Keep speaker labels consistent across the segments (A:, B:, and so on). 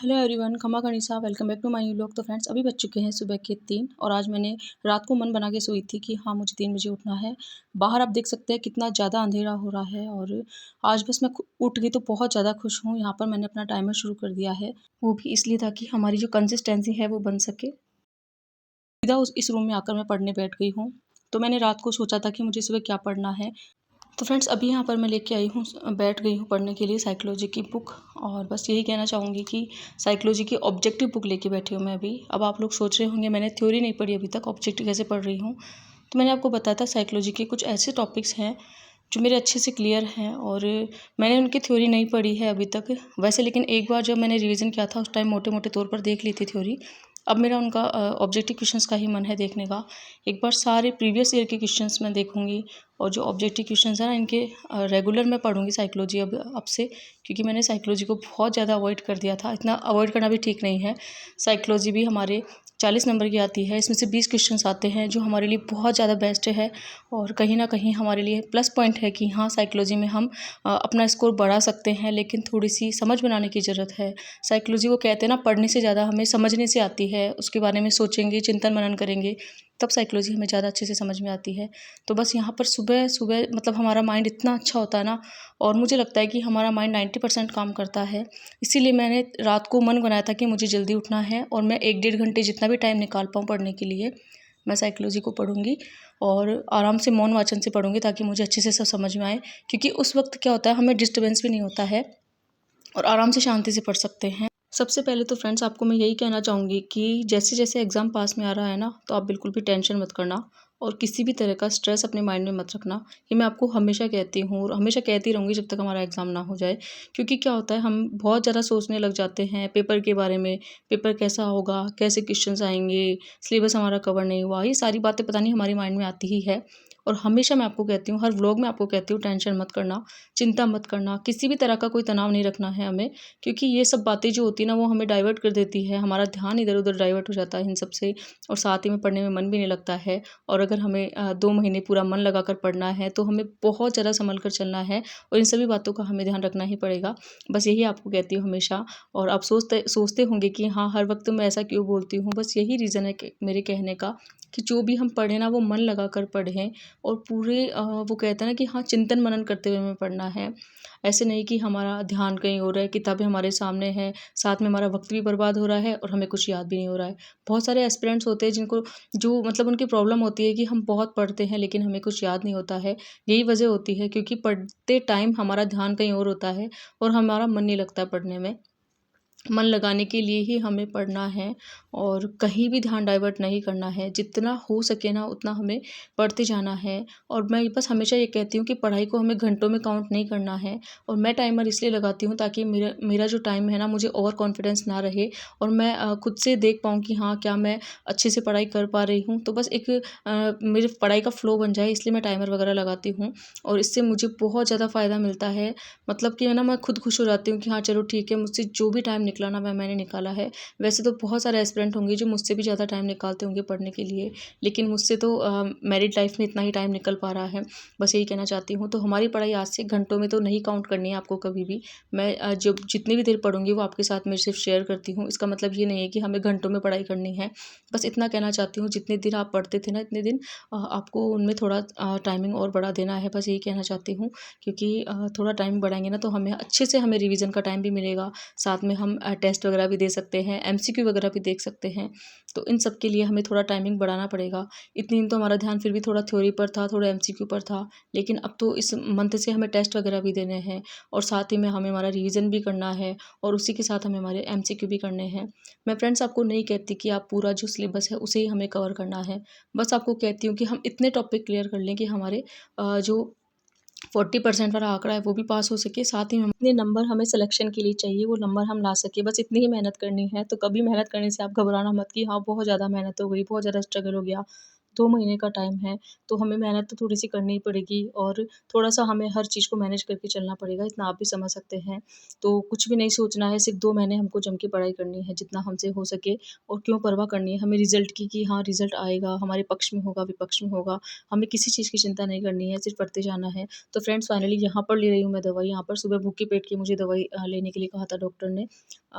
A: Hello everyone, खमा गनीसा, welcome back to my new vlog. तो फ्रेंड्स, अभी बज चुके हैं सुबह के 3 और आज मैंने रात को मन बना के सोई थी कि हाँ मुझे 3 बजे उठना है। बाहर आप देख सकते हैं कितना ज़्यादा अंधेरा हो रहा है और आज बस मैं उठ गई तो बहुत ज़्यादा खुश हूँ। यहाँ पर मैंने अपना टाइमर शुरू कर दिया है, वो भी इसलिए ताकि हमारी जो कंसिस्टेंसी है वो बन सके। सीधा इस रूम में आकर मैं पढ़ने बैठ गई हूँ। तो मैंने रात को सोचा था कि मुझे सुबह क्या पढ़ना है। तो फ्रेंड्स, अभी यहाँ पर मैं लेके आई हूँ, बैठ गई हूँ पढ़ने के लिए साइकोलॉजी की बुक। और बस यही कहना चाहूँगी कि साइकोलॉजी की ऑब्जेक्टिव बुक लेके बैठी हूँ मैं अभी। अब आप लोग सोच रहे होंगे मैंने थ्योरी नहीं पढ़ी अभी तक, ऑब्जेक्टिव कैसे पढ़ रही हूँ। तो मैंने आपको बताया था साइकोलॉजी के कुछ ऐसे टॉपिक्स हैं जो मेरे अच्छे से क्लियर हैं और मैंने उनकी थ्योरी नहीं पढ़ी है अभी तक वैसे, लेकिन एक बार जब मैंने रिवीजन किया था उस टाइम मोटे मोटे तौर पर देख ली थी थ्योरी। अब मेरा उनका ऑब्जेक्टिव क्वेश्चंस का ही मन है देखने का। एक बार सारे प्रीवियस ईयर के क्वेश्चंस मैं देखूंगी और जो ऑब्जेक्टिव क्वेश्चंस हैं ना इनके रेगुलर मैं पढ़ूंगी साइकोलॉजी अब से, क्योंकि मैंने साइकोलॉजी को बहुत ज़्यादा अवॉइड कर दिया था। इतना अवॉइड करना भी ठीक नहीं है। साइकोलॉजी भी हमारे 40 नंबर की आती है, इसमें से 20 क्वेश्चंस आते हैं जो हमारे लिए बहुत ज़्यादा बेस्ट है और कहीं ना कहीं हमारे लिए प्लस पॉइंट है कि हाँ साइकोलॉजी में हम अपना स्कोर बढ़ा सकते हैं, लेकिन थोड़ी सी समझ बनाने की ज़रूरत है। साइकोलॉजी को कहते हैं ना, पढ़ने से ज़्यादा हमें समझने से आती है, उसके बारे में सोचेंगे, चिंतन मनन करेंगे तब साइकोलॉजी हमें ज़्यादा अच्छे से समझ में आती है। तो बस यहाँ पर सुबह सुबह मतलब हमारा माइंड इतना अच्छा होता है ना, और मुझे लगता है कि हमारा माइंड 90% काम करता है। इसीलिए मैंने रात को मन बनाया था कि मुझे जल्दी उठना है और मैं 1-1.5 घंटे जितना भी टाइम निकाल पाऊँ पढ़ने के लिए मैं साइकोलॉजी को पढ़ूंगी और आराम से मौन वाचन से पढ़ूंगी ताकि मुझे अच्छे से सब समझ में आए। क्योंकि उस वक्त क्या होता है, हमें डिस्टर्बेंस भी नहीं होता है और आराम से शांति से पढ़ सकते हैं। सबसे पहले तो फ्रेंड्स आपको मैं यही कहना चाहूँगी कि जैसे जैसे एग्ज़ाम पास में आ रहा है ना, तो आप बिल्कुल भी टेंशन मत करना और किसी भी तरह का स्ट्रेस अपने माइंड में मत रखना। ये मैं आपको हमेशा कहती हूँ और हमेशा कहती रहूँगी जब तक हमारा एग्ज़ाम ना हो जाए। क्योंकि क्या होता है, हम बहुत ज़्यादा सोचने लग जाते हैं पेपर के बारे में, पेपर कैसा होगा, कैसे क्वेश्चंस आएंगे, सिलेबस हमारा कवर नहीं हुआ, ये सारी बातें पता नहीं हमारी माइंड में आती ही है। और हमेशा मैं आपको कहती हूँ, हर व्लॉग में आपको कहती हूँ, टेंशन मत करना, चिंता मत करना, किसी भी तरह का कोई तनाव नहीं रखना है हमें। क्योंकि ये सब बातें जो होती है ना वो हमें डाइवर्ट कर देती है, हमारा ध्यान इधर उधर डाइवर्ट हो जाता है इन सब से और साथ ही में पढ़ने में मन भी नहीं लगता है। और अगर हमें 2 महीने पूरा मन लगाकर पढ़ना है तो हमें बहुत ज़्यादा संभल कर चलना है और इन सभी बातों का हमें ध्यान रखना ही पड़ेगा। बस यही आपको कहती हूँ हमेशा। और आप सोचते सोचते होंगे कि हाँ हर वक्त मैं ऐसा क्यों बोलती हूँ, बस यही रीज़न है कि मेरे कहने का कि जो भी हम पढ़ें ना वो मन लगा कर पढ़ें और पूरे वो कहते हैं ना कि हाँ चिंतन मनन करते हुए हमें पढ़ना है। ऐसे नहीं कि हमारा ध्यान कहीं और है, किताबें हमारे सामने हैं, साथ में हमारा वक्त भी बर्बाद हो रहा है और हमें कुछ याद भी नहीं हो रहा है। बहुत सारे एस्पिरेंट्स होते हैं जिनको जो मतलब उनकी प्रॉब्लम होती है कि हम बहुत पढ़ते हैं लेकिन हमें कुछ याद नहीं होता है। यही वजह होती है क्योंकि पढ़ते टाइम हमारा ध्यान कहीं और होता है और हमारा मन नहीं लगता पढ़ने में। मन लगाने के लिए ही हमें पढ़ना है और कहीं भी ध्यान डाइवर्ट नहीं करना है। जितना हो सके ना उतना हमें पढ़ते जाना है। और मैं बस हमेशा ये कहती हूँ कि पढ़ाई को हमें घंटों में काउंट नहीं करना है। और मैं टाइमर इसलिए लगाती हूँ ताकि मेरा मेरा जो टाइम है ना, मुझे ओवर कॉन्फिडेंस ना रहे और मैं खुद से देख पाऊँ कि हाँ क्या मैं अच्छे से पढ़ाई कर पा रही हूँ। तो बस एक मेरी पढ़ाई का फ्लो बन जाए इसलिए मैं टाइमर वगैरह लगाती हूँ और इससे मुझे बहुत ज़्यादा फ़ायदा मिलता है। मतलब कि है ना, मैं खुद खुश हो जाती हूँ कि हाँ चलो ठीक है, मुझसे जो भी टाइम निकला ना मैंने निकाला है। वैसे तो बहुत सारे एस्पिरेंट होंगे जो मुझसे भी ज़्यादा टाइम निकालते होंगे पढ़ने के लिए, लेकिन मुझसे तो मैरिड लाइफ में इतना ही टाइम निकल पा रहा है। बस यही कहना चाहती हूँ। तो हमारी पढ़ाई आज से घंटों में तो नहीं काउंट करनी है आपको कभी भी। मैं जो जितनी भी देर पढ़ूंगी वो आपके साथ में सिर्फ शेयर करती हूँ। इसका मतलब ये नहीं है कि हमें घंटों में पढ़ाई करनी है। बस इतना कहना चाहती हूँ, जितने दिन आप पढ़ते थे ना इतने दिन आपको उनमें थोड़ा टाइमिंग और बढ़ा देना है। बस यही कहना चाहती हूँ। क्योंकि थोड़ा टाइम बढ़ाएंगे ना तो हमें अच्छे से हमें रिवीजन का टाइम भी मिलेगा, साथ में हम टेस्ट वगैरह भी दे सकते हैं, एमसीक्यू वगैरह भी देख सकते हैं। तो इन सब के लिए हमें थोड़ा टाइमिंग बढ़ाना पड़ेगा। इतने दिन तो हमारा ध्यान फिर भी थोड़ा थ्योरी पर था, थोड़ा एमसीक्यू पर था, लेकिन अब तो इस मंथ से हमें टेस्ट वगैरह भी देने हैं और साथ ही में हमें हमारा रिवीजन भी करना है और उसी के साथ हमें हमारे एमसीक्यू भी करने हैं। मैं फ्रेंड्स आपको नहीं कहती कि आप पूरा जो सिलेबस है उसे ही हमें कवर करना है। बस आपको कहती हूँ कि हम इतने टॉपिक क्लियर कर लें कि हमारे जो 40% वाला आंकड़ा है वो भी पास हो सके, साथ ही में इतने नंबर हमें सिलेक्शन के लिए चाहिए वो नंबर हम ला सके। बस इतनी ही मेहनत करनी है। तो कभी मेहनत करने से आप घबराना मत कि हाँ बहुत ज़्यादा मेहनत हो गई, बहुत ज़्यादा स्ट्रगल हो गया। 2 महीने का टाइम है, तो हमें मेहनत तो थोड़ी-सी करनी ही पड़ेगी और थोड़ा-सा हमें हर चीज़ को मैनेज करके चलना पड़ेगा, इतना आप भी समझ सकते हैं। तो कुछ भी नहीं सोचना है, सिर्फ़ 2 महीने हमको जम के पढ़ाई करनी है, जितना हमसे हो सके और क्यों परवाह करनी है हमें रिज़ल्ट की कि हाँ, रिज़ल्ट आएगा, हमारे पक्ष में होगा, विपक्ष में होगा, हमें किसी चीज़ की चिंता नहीं करनी है, सिर्फ़ पढ़ते जाना है। तो फ्रेंड्स फाइनली यहाँ पर ले रही हूँ मैं दवाई, यहाँ पर सुबह भूखे पेट की मुझे दवाई लेने के लिए कहा था डॉक्टर ने।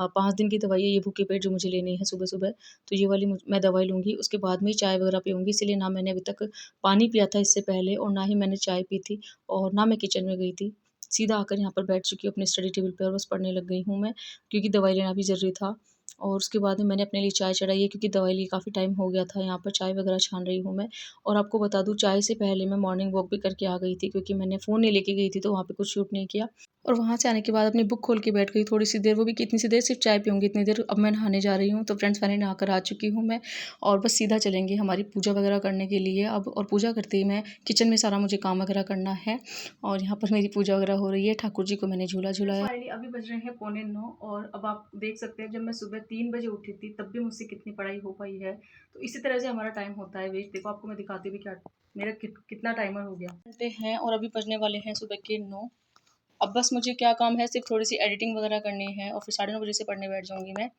A: 5 दिन की दवाई है ये भूखे पेट जो मुझे लेनी है सुबह-सुबह। तो ये वाली मैं दवाई लूँगी, उसके बाद में ही चाय वगैरह पीऊँगी, इसीलिए ना मैंने अभी तक पानी पिया था इससे पहले और ना ही मैंने चाय पी थी और ना मैं किचन में गई थी। सीधा आकर यहाँ पर बैठ चुकी हूँ अपने स्टडी टेबल पे और बस पढ़ने लग गई हूँ मैं, क्योंकि दवाई लेना भी ज़रूरी था। और उसके बाद में मैंने अपने लिए चाय चढ़ाई है क्योंकि दवाई लिए काफ़ी टाइम हो गया था, यहाँ पर चाय वगैरह छान रही हूँ मैं। और आपको बता दूँ चाय से पहले मैं मॉर्निंग वॉक भी करके आ गई थी क्योंकि मैंने फ़ोन नहीं लेके गई थी तो वहाँ पे कुछ शूट नहीं किया। और वहाँ से आने के बाद अपनी बुक खोल के बैठ गई थोड़ी-सी देर, वो भी कितनी सी देर, सिर्फ़ चाय पीऊँगी इतनी देर। अब मैं नहाने जा रही हूँ, तो फ्रेंड्स फाइनली नहा कर आ चुकी हूँ मैं और बस सीधा चलेंगे हमारी पूजा वगैरह करने के लिए अब। और पूजा करते ही मैं किचन में सारा मुझे काम वगैरह करना है और यहाँ पर मेरी पूजा वगैरह हो रही है। ठाकुर जी को मैंने झूला झुलाया। फाइनली अभी बज रहे हैं पौने 9 और अब आप देख सकते हैं जब मैं सुबह 3 बजे उठी थी तब भी मुझसे कितनी पढ़ाई हो पाई है। तो इसी तरह से हमारा टाइम होता है वेस्ट। देखो आपको मैं दिखाती भी क्या मेरा कितना टाइमर हो गया घंटे हैं और अभी बजने वाले हैं सुबह के 9। अब बस मुझे क्या काम है, सिर्फ़ थोड़ी-सी एडिटिंग वगैरह करनी है और फिर साढ़े 9 बजे से पढ़ने बैठ जाऊँगी मैं।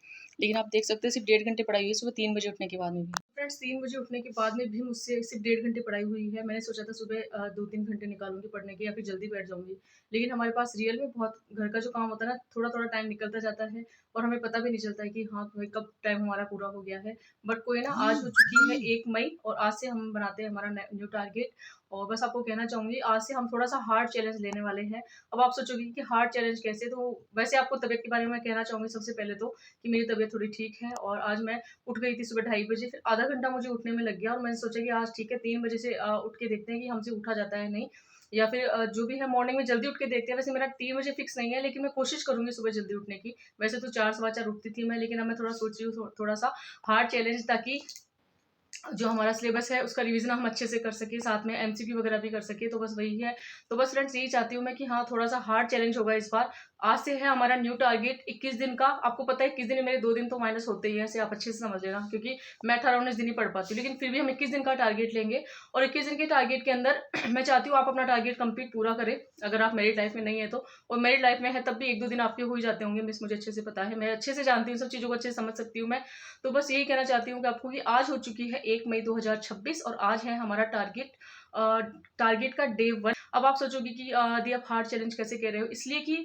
A: लेकिन आप देख सकते हैं सिर्फ़ 1.5 घंटे पढ़ाई हुई है सुबह 3 बजे उठने के बाद में भी। फ्रेंड्स 3 बजे उठने के बाद में भी मुझसे सिर्फ़ 1.5 घंटे पढ़ाई हुई है। मैंने सोचा था सुबह 2-3 घंटे निकालूँगी पढ़ने के या फिर जल्दी बैठ जाऊँगी। लेकिन हमारे पास रियल में बहुत घर का जो काम होता है ना, थोड़ा-थोड़ा टाइम निकलता जाता है और हमें पता भी नहीं चलता है कि हाँ, भाई कब टाइम हमारा पूरा हो गया है। बट कोई ना, आज हो चुकी है 1 मई और आज से हम बनाते हैं हमारा न्यू टारगेट। और बस आपको कहना चाहूँगी आज से हम थोड़ा-सा हार्ड चैलेंज लेने वाले हैं। अब आप सोचोगे कि हार्ड चैलेंज कैसे? तो वैसे आपको तबीयत के बारे में मैं कहना चाहूँगी सबसे पहले तो कि मेरी तबीयत थोड़ी ठीक है और आज मैं उठ गई थी सुबह 2:30 बजे, फिर आधा घंटा मुझे उठने में लग गया और मैंने सोचा कि आज ठीक है 3 बजे से उठ के देखते हैं कि हमसे उठा जाता है नहीं, या फिर जो भी है मॉर्निंग में जल्दी उठ के देखते हैं। वैसे मेरा 3 बजे फिक्स नहीं है लेकिन मैं कोशिश करूँगी सुबह जल्दी उठने की। वैसे तो 4 सवा 4 उठती थी मैं, लेकिन अब मैं थोड़ा सोच रही हूँ थोड़ा-सा हार्ड चैलेंज, ताकि जो हमारा सिलेबस है उसका रिवीजन हम अच्छे से कर सकें, साथ में एमसीक्यू वगैरह भी कर सकें, तो बस वही है। तो बस फ्रेंड्स यही चाहती हूँ मैं कि हाँ, थोड़ा-सा हार्ड चैलेंज होगा इस बार। आज से है हमारा न्यू टारगेट 21 दिन का। आपको पता है 21 दिन में मेरे 2 दिन तो माइनस होते ही हैं, ऐसे आप अच्छे से समझ लेना, क्योंकि मैं 18-19 दिन ही पढ़ पाती हूँ। लेकिन फिर भी हम 21 दिन का टारगेट लेंगे और 21 दिन के टारगेट के अंदर मैं चाहती हूँ आप अपना टारगेट कंप्लीट पूरा करें, अगर आप मैरिड लाइफ में नहीं है तो। और मैरिड लाइफ में है तब भी 1-2 दिन आपके हो ही जाते होंगे मिस, मुझे अच्छे से पता है। मैं अच्छे से जानती हूँ, सब चीज़ों को अच्छे से समझ सकती हूँ मैं। तो बस यही कहना चाहती हूँ कि आपको कि आज हो चुकी है 1 मई 2026 और आज है हमारा टारगेट, टारगेट का डे 1। अब आप सोचोगे कि दी आप हार्ड चैलेंज कैसे कह रहे हो? इसलिए कि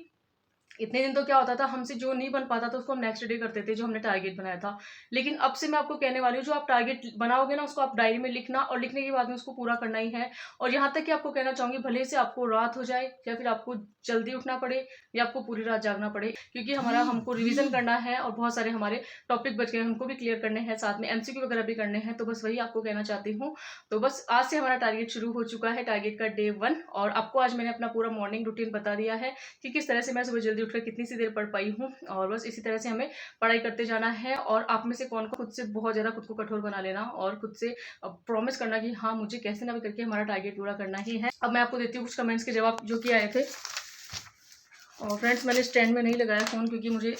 A: इतने दिन तो क्या होता था, हमसे जो नहीं बन पाता था उसको हम नेक्स्ट डे करते थे, जो हमने टारगेट बनाया था। लेकिन अब से मैं आपको कहने वाली हूँ, जो आप टारगेट बनाओगे ना उसको आप डायरी में लिखना और लिखने के बाद में उसको पूरा करना ही है। और यहाँ तक कि आपको कहना चाहूँगी, भले से आपको रात हो जाए या फिर आपको जल्दी उठना पड़े या आपको पूरी रात जागना पड़े, क्योंकि हमारा हमको रिवीजन करना है और बहुत सारे हमारे टॉपिक बच गए हैं, हमको भी क्लियर करने हैं, साथ में एमसीक्यू वगैरह भी करने हैं। तो बस वही आपको कहना चाहती हूँ। तो बस आज से हमारा टारगेट शुरू हो चुका है, टारगेट का डे 1। और आपको आज मैंने अपना पूरा मॉर्निंग रूटीन बता दिया है कि किस तरह से मैं सुबह जल्दी उठकर कितनी सी देर पढ़ पाई हूँ। और बस इसी तरह से हमें पढ़ाई करते जाना है। और आप में से कौन खुद से बहुत ज़्यादा खुद को कठोर बना लेना और खुद से प्रॉमिस करना कि हाँ, मुझे कैसे ना भी करके हमारा टारगेट पूरा करना ही है। अब मैं आपको देती हूँ कुछ कमेंट्स के जवाब जो कि आए थे। और फ्रेंड्स मैंने स्टैंड में नहीं लगाया फ़ोन, क्योंकि मुझे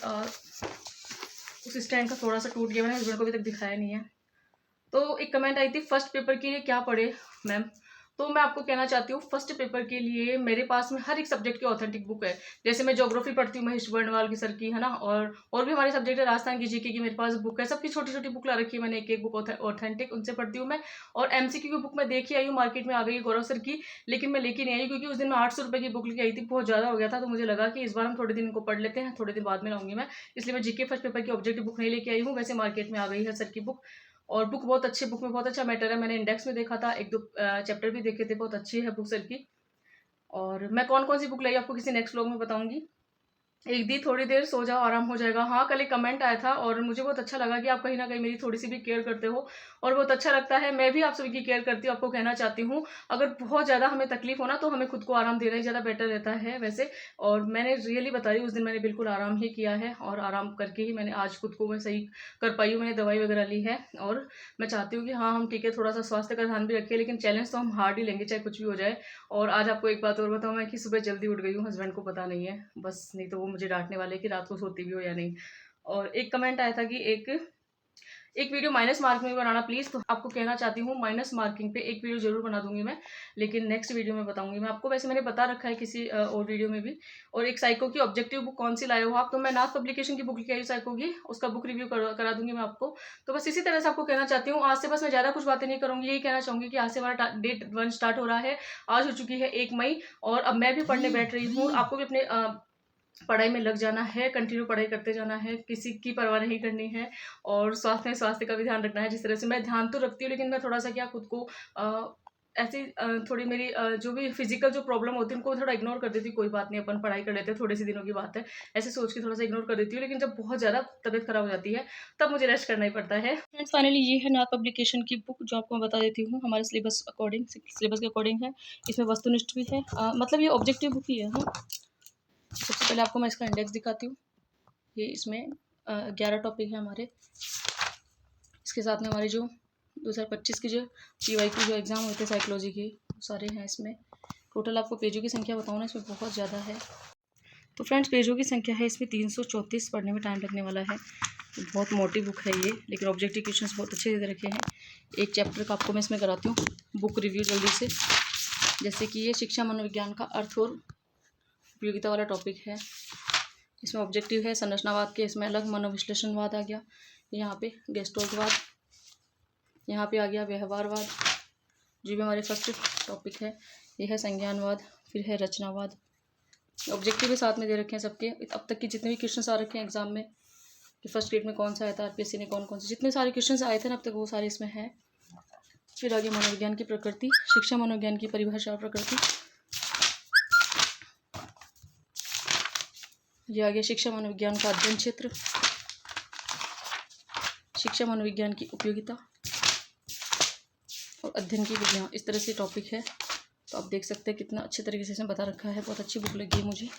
A: उस स्टैंड का थोड़ा सा टूट गया, मैंने हस्बैंड को अभी तक दिखाया नहीं है। तो एक कमेंट आई थी, फर्स्ट पेपर के लिए क्या पढ़े मैम? तो मैं आपको कहना चाहती हूँ, फर्स्ट पेपर के लिए मेरे पास में हर एक सब्जेक्ट की ऑथेंटिक बुक है। जैसे मैं ज्योग्राफी पढ़ती हूँ महेश वर्णवाल की सर की, है ना, और भी हमारे सब्जेक्ट है राजस्थान की जीके की, मेरे पास बुक है। सबकी छोटी छोटी बुक ला रखी है मैंने, एक एक बुक ऑथेंटिक, उनसे पढ़ती हूँ मैं। और एमसीक्यू की बुक मैं देख ही आई हूँ, मार्केट में आ गई है गौरव सर की, लेकिन मैं लेके नहीं आई क्योंकि उस दिन मैं 800 रुपये की बुक लेके आई थी, बहुत ज़्यादा हो गया था। तो मुझे लगा कि इस बार हम थोड़े दिन इनको पढ़ लेते हैं, थोड़े दिन बाद में लाऊंगी मैं, इसलिए मैं जीके फर्स्ट पेपर की ऑब्जेक्टिव बुक नहीं लेके आई हूँ। वैसे मार्केट में आ गई है सर की बुक, और बुक बहुत अच्छी, बुक में बहुत अच्छा मैटर है। मैंने इंडेक्स में देखा था, एक दो चैप्टर भी देखे थे, बहुत अच्छी है बुक सर की। और मैं कौन कौन सी बुक लाई आपको किसी नेक्स्ट व्लॉग में बताऊंगी। एक दी थोड़ी देर सो जाओ, आराम हो जाएगा। हाँ, कल एक कमेंट आया था और मुझे बहुत अच्छा लगा कि आप कहीं ना कहीं मेरी थोड़ी सी भी केयर करते हो और बहुत अच्छा लगता है। मैं भी आप सभी की केयर करती हूँ, आपको कहना चाहती हूँ। अगर बहुत ज़्यादा हमें तकलीफ हो ना, तो हमें खुद को आराम देना ही ज़्यादा बेटर रहता है वैसे। और मैंने रियली बता रही हूँ, उस दिन मैंने बिल्कुल आराम ही किया है और आराम करके ही मैंने आज खुद को मैं सही कर पाई हूँ। मैंने दवाई वगैरह ली है और मैं चाहती हूँ कि हाँ, हम ठीक है, थोड़ा सा स्वास्थ्य का ध्यान भी रखें, लेकिन चैलेंज तो हम हार्ड ही लेंगे, चाहे कुछ भी हो जाए। और आज आपको एक बात और बताऊँ मैं, कि सुबह जल्दी उठ गई हूँ, हस्बैंड को पता नहीं है बस, नहीं तो वो मुझे डांटने वाले कि रात को सोती भी हो या नहीं। और एक कमेंट आया था कि एक वीडियो माइनस मार्किंग में बनाना प्लीज़। तो आपको कहना चाहती हूँ माइनस मार्किंग पे एक वीडियो ज़रूर बना दूँगी मैं, लेकिन नेक्स्ट वीडियो में बताऊँगी मैं आपको। वैसे मैंने बता रखा है किसी और वीडियो में भी। और एक साइको की ऑब्जेक्टिव बुक कौन सी लाए हो आप, तो मैं नाथ पब्लिकेशन की बुक लेके आई हूँ साइको की, उसका बुक रिव्यू करा दूँगी मैं आपको। तो बस इसी तरह से आपको कहना चाहती हूँ, आज से बस मैं ज़्यादा कुछ बातें नहीं करूँगी, यही कहना चाहूँगी कि आज से हमारा डेट 1 स्टार्ट हो रहा है। आज हो चुकी है 1 मई और अब मैं भी पढ़ने बैठ रही हूँ। आपको भी अपने पढ़ाई में लग जाना है, कंटिन्यू पढ़ाई करते जाना है, किसी की परवाह नहीं करनी है और स्वास्थ्य का भी ध्यान रखना है। जिस तरह से मैं ध्यान तो रखती हूँ, लेकिन मैं थोड़ा-सा क्या खुद को ऐसी थोड़ी मेरी जो भी फिज़िकल जो प्रॉब्लम होती है, उनको थोड़ा इग्नोर कर देती हूँ, कोई बात नहीं, अपन पढ़ाई कर लेते हैं, थोड़े से दिनों की बात है। ऐसे सोच के थोड़ा-सा इग्नोर कर देती हूँ, लेकिन जब बहुत ज़्यादा तबीयत खराब हो जाती है, तब मुझे रेस्ट करना ही पड़ता है। फ्रेंड्स, फाइनली ये है नाथ पब्लिकेशन की बुक, जो आपको मैं बता देती हूँ, हमारे सिलेबस के अकॉर्डिंग है। इसमें वस्तुनिष्ठ भी है, मतलब ये ऑब्जेक्टिव बुक ही है। सबसे पहले आपको मैं इसका इंडेक्स दिखाती हूँ। ये इसमें 11 टॉपिक है हमारे। इसके साथ में हमारे जो 2025 की जो PYQ जो एग्ज़ाम होते हैं साइकोलॉजी के, सारे हैं इसमें। टोटल आपको पेजों की संख्या बताऊँ ना, इसमें बहुत ज़्यादा है। तो फ्रेंड्स, पेजों की संख्या है इसमें 334, पढ़ने में टाइम लगने वाला है। तो बहुत मोटी बुक है ये, लेकिन ऑब्जेक्टिव क्वेश्चंस बहुत अच्छे दे रखे हैं। एक चैप्टर का आपको मैं इसमें कराती हूँ बुक रिव्यू जल्दी से। जैसे कि ये शिक्षा मनोविज्ञान का अर्थ और उपयोगिता वाला टॉपिक है। इसमें ऑब्जेक्टिव है संरचनावाद के, इसमें अलग मनोविश्लेषणवाद आ गया, यहाँ पे गेस्टोल्टवाद, यहाँ पे आ गया व्यवहारवाद, जो भी हमारे फर्स्ट टॉपिक है। ये है संज्ञानवाद, फिर है रचनावाद। ऑब्जेक्टिव भी साथ में दे रखे हैं सबके। अब तक के जितने भी क्वेश्चन आ रखे हैं एग्जाम में, कि फर्स्ट ग्रेड में कौन सा आया था, RPSC ने कौन कौन से जितने सारे क्वेश्चन आए थे ना अब तक, वो सारे इसमें हैं। फिर आगे मनोविज्ञान की प्रकृति, शिक्षा मनोविज्ञान की परिभाषा और प्रकृति। ये आ गया शिक्षा मनोविज्ञान का अध्ययन क्षेत्र, शिक्षा मनोविज्ञान की उपयोगिता और अध्ययन की विधियाँ। इस तरह से टॉपिक है। तो आप देख सकते हैं कितना अच्छे तरीके से इसमें बता रखा है। बहुत अच्छी बुक लगी है मुझे,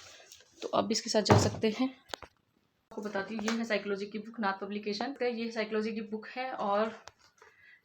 A: तो आप भी इसके साथ जा सकते हैं। आपको बताती हूँ, ये है साइकोलॉजी की बुक, नाथ पब्लिकेशन। ये साइकोलॉजी की बुक है और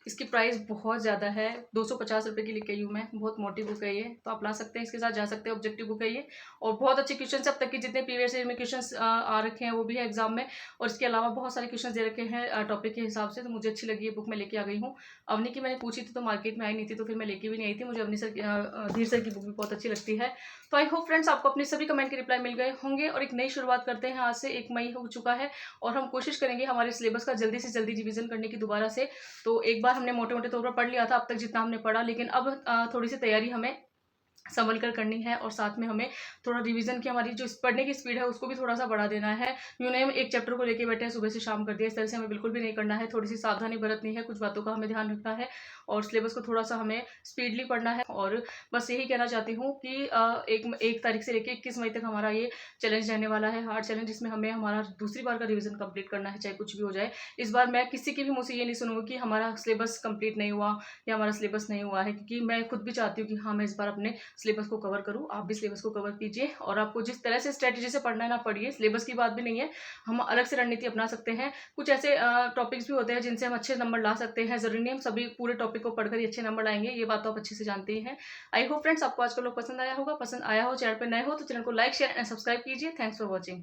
A: इसकी प्राइस बहुत ज़्यादा है, 250 रुपये की लेके आई हूँ मैं। बहुत मोटी बुक है ये, तो आप ला सकते हैं, इसके साथ जा सकते हैं। ऑब्जेक्टिव बुक है ये और बहुत अच्छे क्वेश्चन अब तक के जितने प्रीवियस ईयर में क्वेश्चन आ रखे हैं वो भी है एग्जाम में। और इसके अलावा बहुत सारे क्वेश्चन दे रखे हैं टॉपिक के हिसाब से, तो मुझे अच्छी लगी ये बुक, मैं लेके आ गई हूँ। अवनी की मैंने पूछी थी तो मार्केट में आई नहीं थी, तो फिर मैं लेके भी नहीं आई थी। मुझे अवनी सर धीर सर की बुक भी बहुत अच्छी लगती है। तो आई होप फ्रेंड्स आपको अपने सभी कमेंट के रिप्लाई मिल गए होंगे और एक नई शुरुआत करते हैं। आज से 1 मई हो चुका है और हम कोशिश करेंगे हमारे सिलेबस का जल्दी से जल्दी रिवीजन करने की दोबारा से। तो एक बार हमने मोटे मोटे तौर पर पढ़ लिया था अब तक जितना हमने पढ़ा, लेकिन अब थोड़ी सी तैयारी हमें संभल कर करनी है और साथ में हमें थोड़ा रिवीजन की हमारी जो पढ़ने की स्पीड है उसको भी थोड़ा सा बढ़ा देना है। यूँ नहीं हम एक चैप्टर को लेके बैठे हैं सुबह से शाम कर दिया, इस तरह से हमें बिल्कुल भी नहीं करना है। थोड़ी सी सावधानी बरतनी है, कुछ बातों का हमें ध्यान रखना है और सिलेबस को थोड़ा सा हमें स्पीडली पढ़ना है। और बस यही कहना चाहती हूँ कि 1 तारीख से लेकर 21 मई तक हमारा ये चैलेंज रहने वाला है, हार्ड चैलेंज, जिसमें हमें हमारा दूसरी बार का रिवीजन कंप्लीट करना है, चाहे कुछ भी हो जाए। इस बार मैं किसी की भी मुझसे ये नहीं सुनूंगी कि हमारा सिलेबस कंप्लीट नहीं हुआ या हमारा सिलेबस नहीं हुआ है, क्योंकि मैं खुद भी चाहती हूँ कि हाँ मैं इस बार अपने सिलेबस को कवर करूँ। आप भी सिलेबस को कवर कीजिए और आपको जिस तरह से स्ट्रेटेजी से पढ़ना है ना पढ़िए। सिलेबस की बात भी नहीं है, हम अलग से रणनीति अपना सकते हैं। कुछ ऐसे टॉपिक्स भी होते हैं जिनसे हम अच्छे नंबर ला सकते हैं। जरूरी नहीं हम सभी पूरे टॉपिक को पढ़कर ही अच्छे नंबर लाएंगे, ये बात तो आप अच्छे से जानते ही हैं। आई होप फ्रेंड्स आपको आज का लोग पसंद आया होगा। पसंद आया हो, चैनल पर नए हो तो चैनल को लाइक शेयर एंड सब्सक्राइब कीजिए। Thanks for watching.